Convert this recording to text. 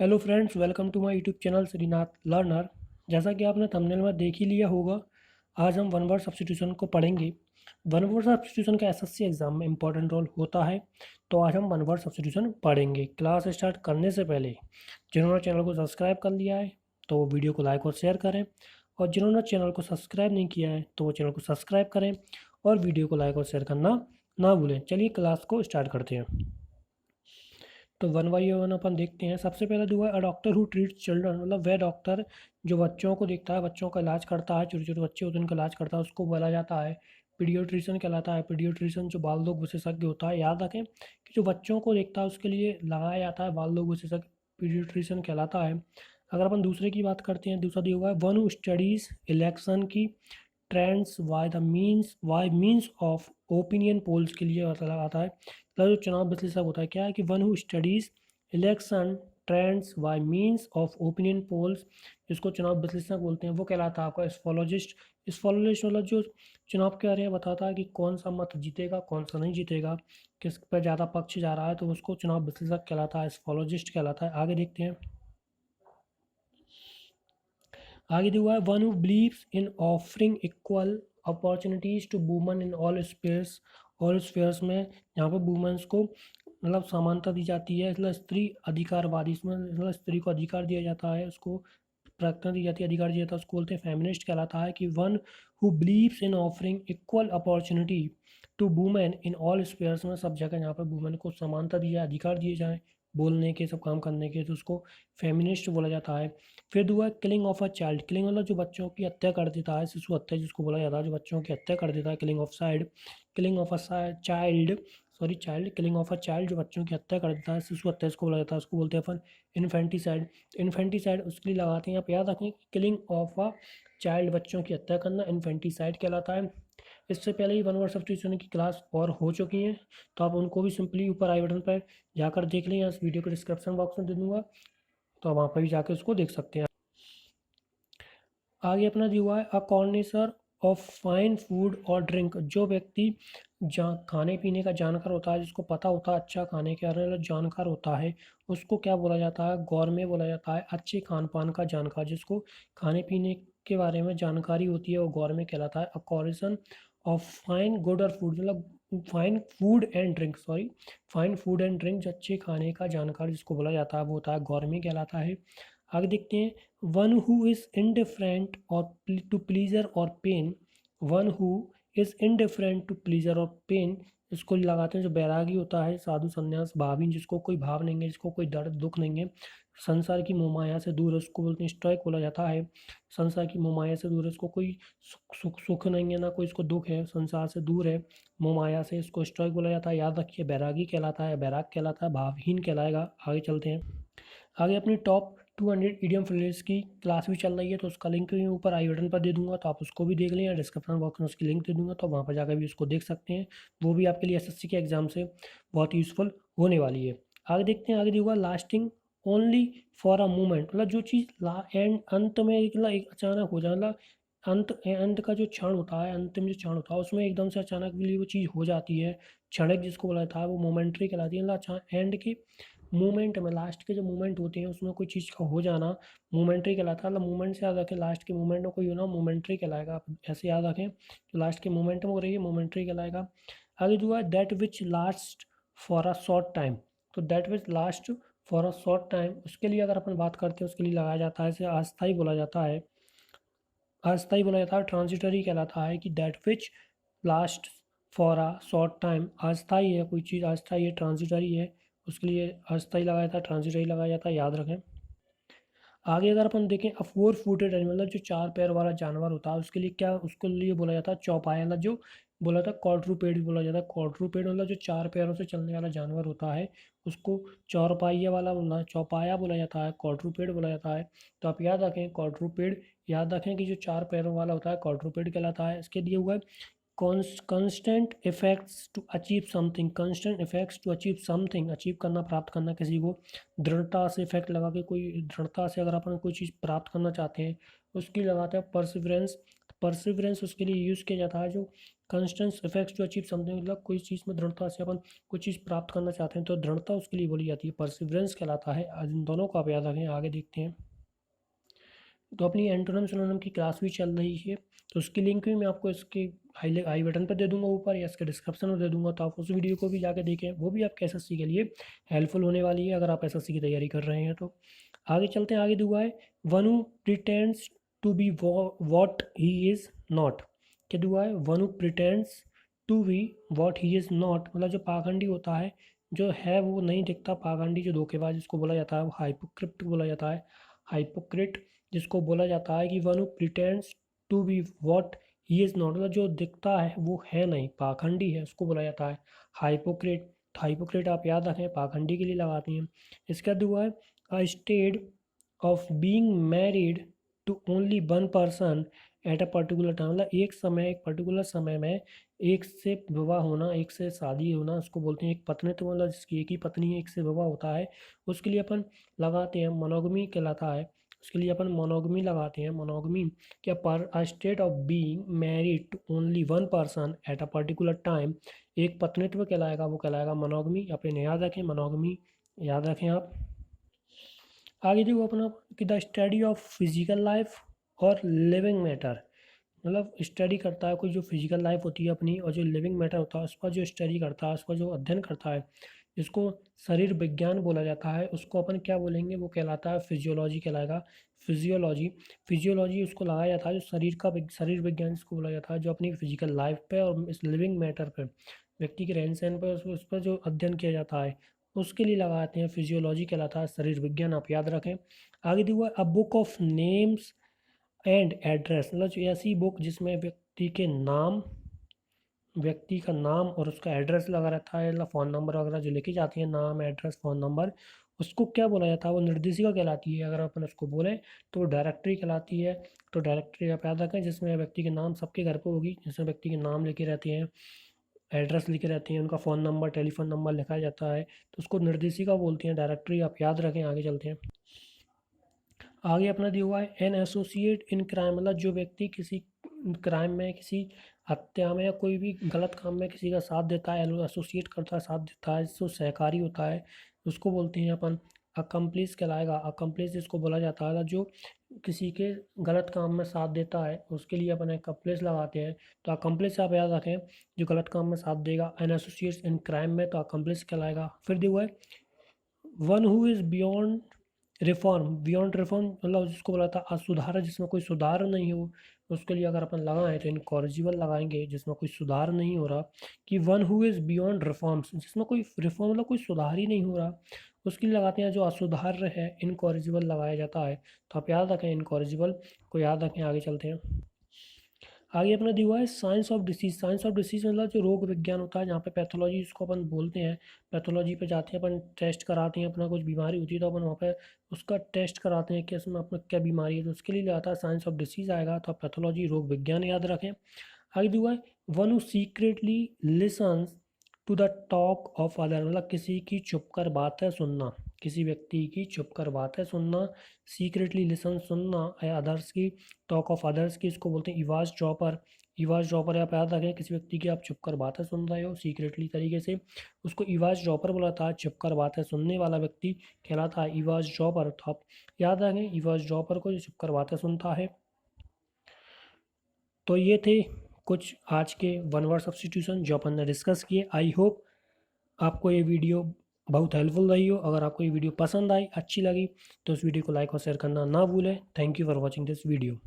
Hello friends, welcome to my YouTube channel Shrinath learner. जैसा कि आपने थंबनेल में देख ही लिया होगा, आज हम वन वर्ड सब्स्टिट्यूशन को पढ़ेंगे। वन वर्ड सब्स्टिट्यूशन का एसएससी एग्जाम में इंपॉर्टेंट रोल होता है, तो आज हम वन वर्ड सब्स्टिट्यूशन पढ़ेंगे। क्लास स्टार्ट करने से पहले जिन्होंने चैनल को सब्सक्राइब कर लिया है तो वो वीडियो को लाइक और शेयर करें, और जिन्होंने चैनल को सब्सक्राइब नहीं किया है तो वो चैनल को सब्सक्राइब करें और वीडियो को लाइक और शेयर करना ना भूलें। चलिए क्लास को स्टार्ट करते हैं। तो वन बाई वन अपन देखते हैं। सबसे पहले जो है, a doctor who treats children, मतलब वह डॉक्टर जो बच्चों को देखता है, बच्चों का इलाज करता है, छोटे छोटे बच्चे होते हैं उनका इलाज करता है, उसको बोला जाता है पीडियोट्रिशियन कहलाता है। पीडियोट्रिशियन जो बाल रोग विशेषज्ञ होता है, याद रखें कि जो बच्चों को देखता है उसके लिए लगाया जाता है बाल रोग विशेषज्ञ, पीडियोट्रिशियन कहलाता है। अगर अपन दूसरे की बात करते हैं, दूसरा दिया हुआ है वन हु स्टडीज इलेक्शन की trends by means of opinion polls के लिए मतलब आता है। मतलब जो चुनाव विश्लेषक होता है, क्या है कि one who studies election trends bye means of opinion poles, जिसको चुनाव विश्लेषक बोलते हैं, वो कहलाता है आपका एस्फोलॉजिस्ट। एस्फोलॉजिस्ट मतलब जो चुनाव के बारे में बताता है कि कौन सा मत जीतेगा, कौन सा नहीं जीतेगा, किस पर ज़्यादा पक्ष जा रहा है, तो उसको चुनाव विश्लेषक कहलाता है, एस्फोलॉजिस्ट कहलाता है। आगे देखते हैं। आगे दिया हुआ है one who believes in offering equal opportunities to woman in all spheres में यहाँ पर वुमेंस को मतलब समानता दी जाती है, मतलब स्त्री अधिकारवादी, इसमें मतलब स्त्री को अधिकार दिया जाता है, उसको प्राथमिकता दी जाती है, अधिकार दिया जाता है, उसको बोलते हैं फेमिनिस्ट कहलाता है। कि one who believes in offering equal opportunity to women in all spheres में, सब जगह यहाँ पर वुमेन को समानता दी जाए, अधिकार दिए जाए बोलने के, सब काम करने के, तो उसको फेमिनिस्ट बोला जाता है। फिर दुआ killing of a child, killing मतलब जो बच्चों की हत्या कर देता है, शिशु हत्या जिसको बोला जाता है, जो बच्चों की हत्या कर देता है, killing of side, killing of a child, child, killing of a child जो बच्चों की हत्या कर देता है, शिशु हत्या इसको बोला जाता है, उसको बोलते हैं अपन इन्फेंटिसाइड। तो इन्फेंटिसाइड उसके लिए लगाते हैं, आप याद रखें किलिंग ऑफ अ चाइल्ड बच्चों की हत्या करना इन्फेंटिसाइड कहलाता है। इससे पहले ही वन वर्ड सब्स्टिट्यूशन की क्लास और हो चुकी है, तो आप उनको भी सिंपली ऊपर आई बटन पर जाकर देख लें, या इस वीडियो के डिस्क्रिप्शन बॉक्स में दे दूंगा, तो आप वहाँ पर भी जाकर उसको देख सकते हैं। आगे अपना दिया हुआ है अ कॉर्निसर ऑफ फाइन फूड और ड्रिंक, जो व्यक्ति खाने पीने का जानकार होता है, जिसको पता होता है अच्छा खाने के बारे में जानकार होता है, उसको क्या बोला जाता है, गौरमे बोला जाता है। अच्छे खान पान का जानकार, जिसको खाने पीने के बारे में जानकारी होती है, वो गौरमे कहलाता है। अ कॉर्निसन ऑफ फाइन गुड और फूड, मतलब फाइन फूड एंड ड्रिंक, जो अच्छे खाने का जानकार जिसको बोला जाता है वो होता है गौरमे कहलाता है। आगे देखते हैं वन हु इज़ इनडिफरेंट और टू प्लीजर और pain, one who is indifferent to pleasure और पेन, इसको लगाते हैं जो बैरागी होता है, साधु संन्यास भावी, जिसको कोई भाव नहीं है, जिसको कोई दर्द दुख नहीं है, संसार की मोहमाया से दूर है, उसको बोलते हैं स्टोइक बोला जाता है। संसार की मोहमाया से दूर है, इसको कोई सुख नहीं है, ना कोई इसको दुख है, संसार से दूर है मोहमाया से, इसको स्टोइक बोला जाता है। याद रखिए बैरागी कहलाता है, बैराग कहलाता है, भावहीन कहलाएगा। आगे चलते हैं। आगे अपनी टॉप 200 ईडियम फ्रेज की क्लास भी चल रही है, तो उसका लिंक भी ऊपर आई बटन पर दे दूंगा, तो आप उसको भी देख लें, या डिस्क्रिप्शन बॉक्स में उसकी लिंक दे दूंगा, तो वहाँ पर जाकर भी उसको देख सकते हैं। वो भी आपके लिए एसएससी के एग्जाम से बहुत यूज़फुल होने वाली है। आगे देखते हैं। आगे दिया हुआ lasting only for a moment, मतलब जो चीज़ एंड अंत में एक अचानक हो जाए, मतलब अंत का जो क्षण होता है, अंतिम जो क्षण होता है, उसमें एकदम से अचानक के लिए वो चीज़ हो जाती है, क्षणिक जिसको बोला था, वो मोमेंट्री कहलाती है। मतलब एंड की मूवमेंट में लास्ट के जो मूवमेंट होते हैं उसमें कोई चीज़ का हो जाना मोमेंट्री कहलाता है। मतलब मूवमेंट से याद रखें, लास्ट के मूवमेंट में कोई होना मोमेंट्री कहलाएगा, आप ऐसे याद रखें, तो लास्ट के मूवमेंट में हो रही है मोमेंट्री कहलाएगा। आगे जो है that which last for a short time, तो that which last for a short time, उसके लिए अगर अपन बात करते हैं उसके लिए लगाया जाता है, इसे अस्थाई बोला जाता है। अस्थाई बोला जाता है, ट्रांजिटरी कहलाता है। कि that which last for a short time, अस्थाई है कोई चीज़, अस्थाई है, ट्रांजिटरी है, उसके लिए अस्थाई लगाया जाता है, ट्रांजिटरी लगाया जाता है, याद रखें। आगे अगर अपन देखें अ फोर फुटेड एनिमल, मतलब जो चार पैर वाला जानवर होता है, उसके लिए क्या, उसके लिए बोला जाता है चौपाया, मतलब जो बोला था क्वाड्रूपेड बोला जाता है। क्वाड्रूपेड मतलब जो चार पैरों से चलने वाला जानवर होता है, उसको चौपाया वाला बोला, चौपाया बोला जाता है, क्वाड्रूपेड बोला जाता है। तो आप याद रखें क्वाड्रूपेड, याद रखें कि जो चार पैरों वाला होता है क्वाड्रूपेड कहलाता है। इसके दिए हुआ है constant effects to achieve something, constant effects to achieve something, achieve करना, प्राप्त करना किसी को, दृढ़ता से इफेक्ट लगा के, कोई दृढ़ता से अगर अपन कोई चीज़ प्राप्त करना चाहते हैं उसकी लगाते हैं परसिवरेंस। परसिवरेंस उसके लिए यूज़ किया जाता है, जो कंस्टेंस इफेक्ट्स टू अचीव समथिंग, मतलब कोई चीज़ में दृढ़ता से अपन कोई चीज़ प्राप्त करना चाहते हैं तो दृढ़ता उसके लिए बोली जाती है। परसिवरेंस कहलाता है। आज इन दोनों को आप याद रखें। आगे देखते हैं। तो अपनी एंटोनिम सिनोनिम की क्लास भी चल रही है, तो उसकी लिंक भी मैं आपको इसके आई बटन पर दे दूंगा ऊपर, या इसके डिस्क्रिप्शन में दे दूंगा, तो आप उस वीडियो को भी जाके देखें। वो भी आपके एसएससी के लिए हेल्पफुल होने वाली है अगर आप एसएससी की तैयारी कर रहे हैं तो। आगे चलते हैं। आगे दुआ है one who pretends to be what he is not. क्या दुआ है? One who pretends to be what he is not, मतलब जो पाखंडी होता है, जो है वो नहीं दिखता, पाखंडी जो धोखेबाज जिसको बोला जाता है वो हाइपोक्रिट बोला जाता है। हाइपोक्रिट जिसको बोला जाता है कि one who pretends to be what he is not, मतलब जो दिखता है वो है नहीं, पाखंडी है, उसको बोला जाता है हाइपोक्रेट। हाइपोक्रेट आप याद रखें, पाखंडी के लिए लगाते हैं। इसका दुआ है a state of being married to only one person at a particular time, मतलब एक समय, एक पर्टिकुलर समय में एक से विवाह होना, एक से शादी होना, उसको बोलते हैं एक पत्नीत्व, मतलब जिसकी एक ही पत्नी है, एक से विवाह होता है, उसके लिए अपन लगाते हैं मोनोगमी कहलाता है। उसके लिए अपन मोनोगमी लगाते हैं। मोनोगमी क्या? पर a state of being married to only one person at a particular time, एक पत्नीत्व कहलाएगा, वो कहलाएगा मोनोगमी। अपने याद रखें, मोनोगमी याद रखें आप। आगे देखो अपना कि the study of physical life और लिविंग मैटर, मतलब स्टडी करता है कोई जो फिजिकल लाइफ होती है अपनी और जो लिविंग मैटर होता है उस पर जो स्टडी करता है, उस पर जो अध्ययन करता है, जिसको शरीर विज्ञान बोला जाता है, उसको अपन क्या बोलेंगे? वो कहलाता है फिजियोलॉजी कहलाएगा। फिजियोलॉजी। फिजियोलॉजी उसको लगाया जाता है जो शरीर का शरीर विज्ञान जिसको बोला जाता है, जो अपनी फिजिकल लाइफ पे और इस लिविंग मैटर पे, व्यक्ति के रहन सहन पर उस पर जो अध्ययन किया जाता है उसके लिए लगाते हैं। फिजियोलॉजी कहलाता है, शरीर विज्ञान आप याद रखें। आगे दिया a book of names and address, मतलब जो ऐसी बुक जिसमें व्यक्ति के नाम, व्यक्ति का नाम और उसका एड्रेस लगा रहता है, मतलब फ़ोन नंबर वगैरह जो लिखी जाती है, नाम एड्रेस फ़ोन नंबर, उसको क्या बोला जाता है? वो निर्देशिका कहलाती है। अगर अपन उसको बोलें तो वो डायरेक्टरी कहलाती है। तो डायरेक्टरी आप याद रखें जिसमें व्यक्ति के नाम सबके घर पे होगी, जिसमें व्यक्ति के नाम लिखे रहते हैं, एड्रेस लिखे रहते हैं, उनका फ़ोन नंबर टेलीफोन नंबर लिखा जाता है, तो उसको निर्देशिका बोलते हैं, डायरेक्टरी आप याद रखें। आगे चलते हैं। आगे अपना दिया हुआ है एन एसोसिएट इन क्राइम, मतलब जो व्यक्ति किसी क्राइम में, किसी हत्या में या कोई भी गलत काम में किसी का साथ देता है, एसोसिएट करता है, साथ देता है, जो सहकारी होता है, उसको बोलते हैं अपन अकम्प्लिस कहलाएगा। अकम्प्लिस जिसको बोला जाता है जो किसी के गलत काम में साथ देता है, उसके लिए अपन अकम्प्लिस लगाते हैं। तो अकम्प्लिस आप याद रखें, जो गलत काम में साथ देगा। एन एसोसिएट इन क्राइम में तो अकम्प्लिस कहलाएगा। फिर दिया हुआ है one who is beyond reform. Beyond reform मतलब जिसको बोला था असुधार, जिसमें कोई सुधार नहीं हो, उसके लिए अगर अपन लगाएं तो इनकॉरिजिबल लगाएंगे, जिसमें कोई सुधार नहीं हो रहा। कि one who is beyond reforms, जिसमें कोई रिफॉर्म मतलब कोई सुधार ही नहीं हो रहा, उसके लिए लगाते हैं जो असुधार्य है, इनकॉरिजिबल लगाया जाता है। तो आप याद रखें, इनकॉरिजिबल को याद रखें। आगे चलते हैं। आगे अपना दिया हुआ है science of disease. Science of disease मतलब जो रोग विज्ञान होता है, जहाँ पे पैथोलॉजी इसको अपन बोलते हैं। पैथोलॉजी पे जाते हैं अपन, टेस्ट कराते हैं, अपना कुछ बीमारी होती है तो अपन वहाँ पे उसका टेस्ट कराते हैं कि इसमें अपना क्या बीमारी है, तो उसके लिए आता है साइंस ऑफ डिसीज आएगा। तो पैथोलॉजी रोग विज्ञान याद रखें। आगे दिया हुआ है one who secretly listens to the talk of other, मतलब किसी की चुप कर बातें सुनना, किसी व्यक्ति की चुप कर बातें सुनना, सीक्रेटली लिसन सुनना है अदर्स की, टॉक ऑफ अदर्स की, इसको बोलते हैं इवाज ड्रॉपर। इवाज ड्रॉपर आप याद रखें, किसी व्यक्ति की आप चुप कर बातें सुन रहे हो सीक्रेटली तरीके से, उसको इवाज ड्रॉपर बोला था। चुप कर बातें सुनने वाला व्यक्ति कहलाता है इवाज ड्रॉपर। तो आप याद रखें इवाज ड्रॉपर को, जो चुप कर बातें सुनता है। तो ये थे कुछ आज के वन वर्ड सब्स्टिट्यूशन जो अपन ने डिस्कस किए। आई होप आपको ये वीडियो बहुत हेल्पफुल रही हो। अगर आपको ये वीडियो पसंद आई, अच्छी लगी, तो इस वीडियो को लाइक और शेयर करना ना भूलें। Thank you for watching this video.